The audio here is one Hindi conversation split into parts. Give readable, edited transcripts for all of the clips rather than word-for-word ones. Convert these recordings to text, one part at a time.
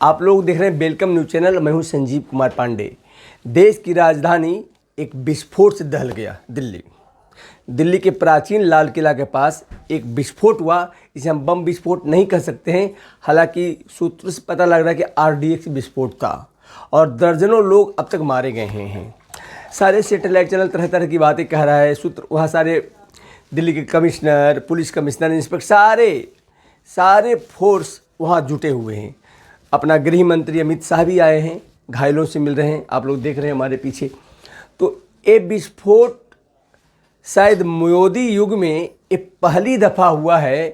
आप लोग देख रहे हैं वेलकम न्यूज चैनल। मैं हूं संजीव कुमार पांडे। देश की राजधानी एक विस्फोट से दहल गया। दिल्ली के प्राचीन लाल किला के पास एक विस्फोट हुआ। इसे हम बम विस्फोट नहीं कह सकते हैं, हालांकि सूत्र से पता लग रहा है कि RDX विस्फोट था और दर्जनों लोग अब तक मारे गए हैं। सारे सैटेलाइट चैनल तरह तरह की बातें कह रहा है। सूत्र वहाँ सारे दिल्ली के कमिश्नर, पुलिस कमिश्नर, इंस्पेक्टर, सारे फोर्स वहाँ जुटे हुए हैं। अपना गृह मंत्री अमित शाह भी आए हैं, घायलों से मिल रहे हैं। आप लोग देख रहे हैं हमारे पीछे। तो ये विस्फोट शायद मोदी युग में ये पहली दफ़ा हुआ है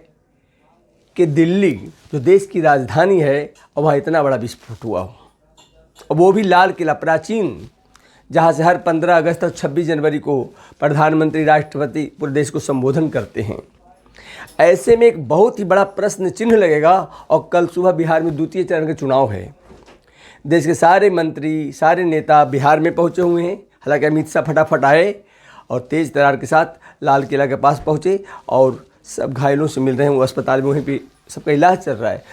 कि दिल्ली जो देश की राजधानी है और वहाँ इतना बड़ा विस्फोट हुआ हो, और वो भी लाल किला प्राचीन, जहाँ से हर 15 अगस्त और 26 जनवरी को प्रधानमंत्री, राष्ट्रपति पूरे देश को संबोधन करते हैं। ऐसे में एक बहुत ही बड़ा प्रश्न चिन्ह लगेगा। और कल सुबह बिहार में द्वितीय चरण के चुनाव है। देश के सारे मंत्री, सारे नेता बिहार में पहुंचे हुए हैं। हालांकि अमित शाह फटाफट आए और तेज़ तर्रार के साथ लाल किला के पास पहुंचे और सब घायलों से मिल रहे हैं। वो अस्पताल में वहीं पे सबका इलाज चल रहा है।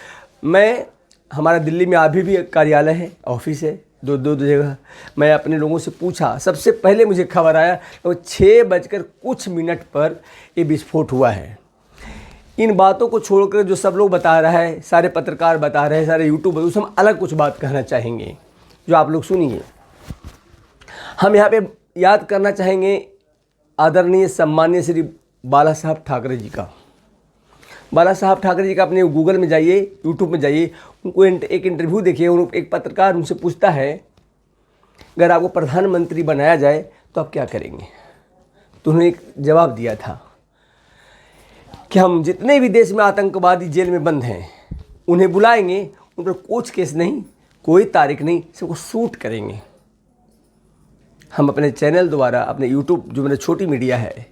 हमारा दिल्ली में अभी भी एक कार्यालय है, ऑफिस है, दो जगह। मैं अपने लोगों से पूछा, सबसे पहले मुझे खबर आया तो 6:00 पर ये विस्फोट हुआ है। इन बातों को छोड़कर जो सब लोग बता रहा है, सारे पत्रकार बता रहे हैं, सारे यूट्यूबर, उसमें हम अलग कुछ बात कहना चाहेंगे जो आप लोग सुनिए। हम यहाँ पे याद करना चाहेंगे आदरणीय सम्मानीय श्री बाला साहब ठाकरे जी का। बाला साहब ठाकरे जी का अपने गूगल में जाइए, यूट्यूब में जाइए, उनको एक इंटरव्यू देखिए। एक पत्रकार उनसे पूछता है, अगर आपको प्रधानमंत्री बनाया जाए तो आप क्या करेंगे? तो उन्होंने एक जवाब दिया था कि हम जितने भी देश में आतंकवादी जेल में बंद हैं उन्हें बुलाएंगे, उन पर कुछ केस नहीं, कोई तारीख नहीं, सबको शूट करेंगे। हम अपने चैनल द्वारा, अपने यूट्यूब जो मेरा छोटी मीडिया है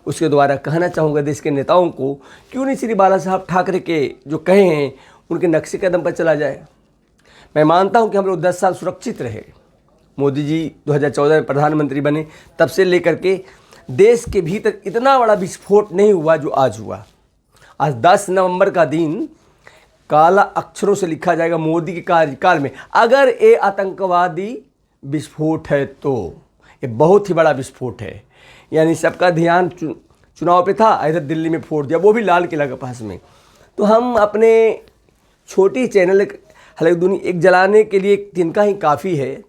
उसके द्वारा कहना चाहूँगा देश के नेताओं को, क्यों नहीं श्री बाला साहब ठाकरे के जो कहे हैं उनके नक्शे कदम पर चला जाए। मैं मानता हूँ कि हम लोग 10 साल सुरक्षित रहे। मोदी जी 2014 में प्रधानमंत्री बने, तब से लेकर के देश के भीतर इतना बड़ा विस्फोट नहीं हुआ जो आज हुआ। आज 10 नवंबर का दिन काला अक्षरों से लिखा जाएगा मोदी के कार्यकाल में। अगर ये आतंकवादी विस्फोट है तो ये बहुत ही बड़ा विस्फोट है। यानी सबका ध्यान चुनाव पे था, इधर दिल्ली में फोड़ दिया, वो भी लाल किला के पास में। तो हम अपने छोटी चैनल हालांकि दुनिया एक जलाने के लिए तिनका ही काफ़ी है।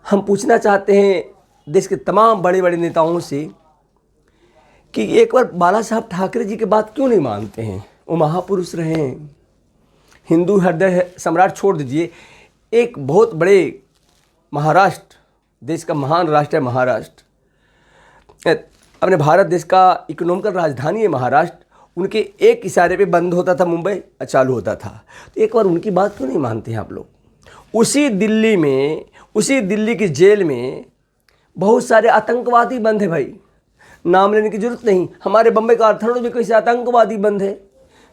हम पूछना चाहते हैं देश के तमाम बड़े बड़े नेताओं से कि एक बार बाला साहब ठाकरे जी की बात क्यों नहीं मानते हैं? वो महापुरुष रहे हैं, हिंदू हृदय सम्राट छोड़ दीजिए, एक बहुत बड़े महाराष्ट्र, देश का महान राष्ट्र है महाराष्ट्र, अपने भारत देश का इकोनॉमिकल राजधानी है महाराष्ट्र। उनके एक इशारे पे बंद होता था मुंबई, चालू होता था। तो एक बार उनकी बात क्यों नहीं मानते हैं आप लोग? उसी दिल्ली में, उसी दिल्ली की जेल में बहुत सारे आतंकवादी बंद है भाई, नाम लेने की जरूरत नहीं। हमारे बम्बई का अर्थरों में कैसे आतंकवादी बंद है,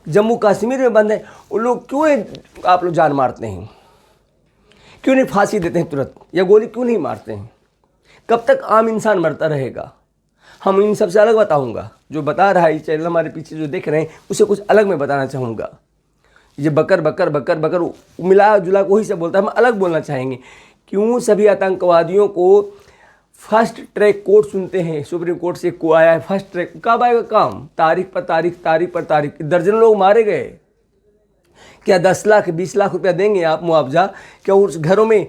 जम्मू कश्मीर में बंद है। उन लोग क्यों आप लोग जान मारते हैं? क्यों नहीं फांसी देते हैं तुरंत, या गोली क्यों नहीं मारते हैं? कब तक आम इंसान मरता रहेगा? हम इन सबसे अलग बताऊंगा। जो बता रहा है ये चैनल हमारे पीछे जो देख रहे हैं उसे कुछ अलग मैं बताना चाहूँगा। ये बकर बकर बकर बकर मिला जुला को ही सब बोलता है, हम अलग बोलना चाहेंगे। क्यों सभी आतंकवादियों को फर्स्ट ट्रैक कोर्ट सुनते हैं? सुप्रीम कोर्ट से को आया है फर्स्ट ट्रैक, कब आएगा काम? तारीख पर तारीख, तारीख पर तारीख, दर्जनों लोग मारे गए। क्या 10 लाख 20 लाख रुपया देंगे आप मुआवजा? क्या उस घरों में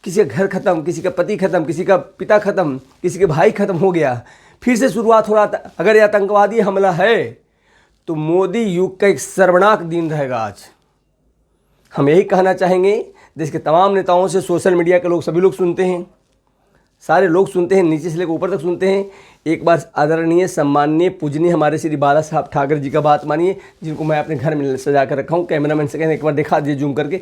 किसी का घर खत्म, किसी का पति खत्म, किसी का पिता खत्म, किसी के भाई खत्म हो गया, फिर से शुरुआत हो रहा था? अगर यह आतंकवादी हमला है तो मोदी युग का एक सर्वनाक दिन रहेगा आज। हम यही कहना चाहेंगे देश के तमाम नेताओं से। सोशल मीडिया के लोग, सभी लोग सुनते हैं, सारे लोग सुनते हैं, नीचे से लेकर ऊपर तक सुनते हैं। एक बार आदरणीय, सम्माननीय, पूजनीय हमारे श्री बाला साहब ठाकरे जी का बात मानिए, जिनको मैं अपने घर में सजा कर रखा हूँ। कैमरामैन से कहने एक बार दिखा दीजिए जूम करके,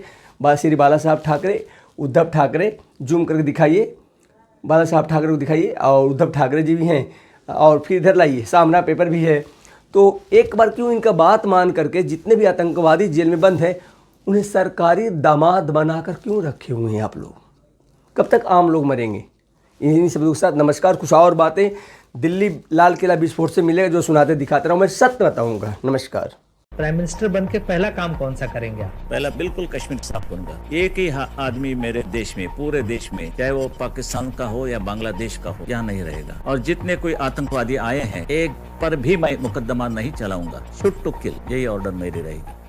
श्री बाला साहब ठाकरे, उद्धव ठाकरे, जूम करके दिखाइए। बाला साहब ठाकरे को दिखाइए, और उद्धव ठाकरे जी भी हैं, और फिर इधर लाइए, सामना पेपर भी है। तो एक बार क्यों इनका बात मान करके जितने भी आतंकवादी जेल में बंद है उन्हें सरकारी दामाद बनाकर क्यों रखे हुए हैं आप लोग? कब तक आम लोग मरेंगे? इन्हीं सब के साथ नमस्कार। कुछ और बातें दिल्ली लाल किला विस्फोट से मिलेगा जो सुनाते दिखाते रहूँ, मैं सत्य बताऊँगा। नमस्कार। प्राइम मिनिस्टर बन के पहला काम कौन सा करेंगे आप? पहला बिल्कुल कश्मीर साफ करूंगा। एक ही आदमी मेरे देश में, पूरे देश में, चाहे वो पाकिस्तान का हो या बांग्लादेश का हो, यहाँ नहीं रहेगा। और जितने कोई आतंकवादी आए हैं, एक पर भी मैं मुकदमा नहीं चलाऊंगा। शूट टू किल, यही ऑर्डर मेरी रहेगी।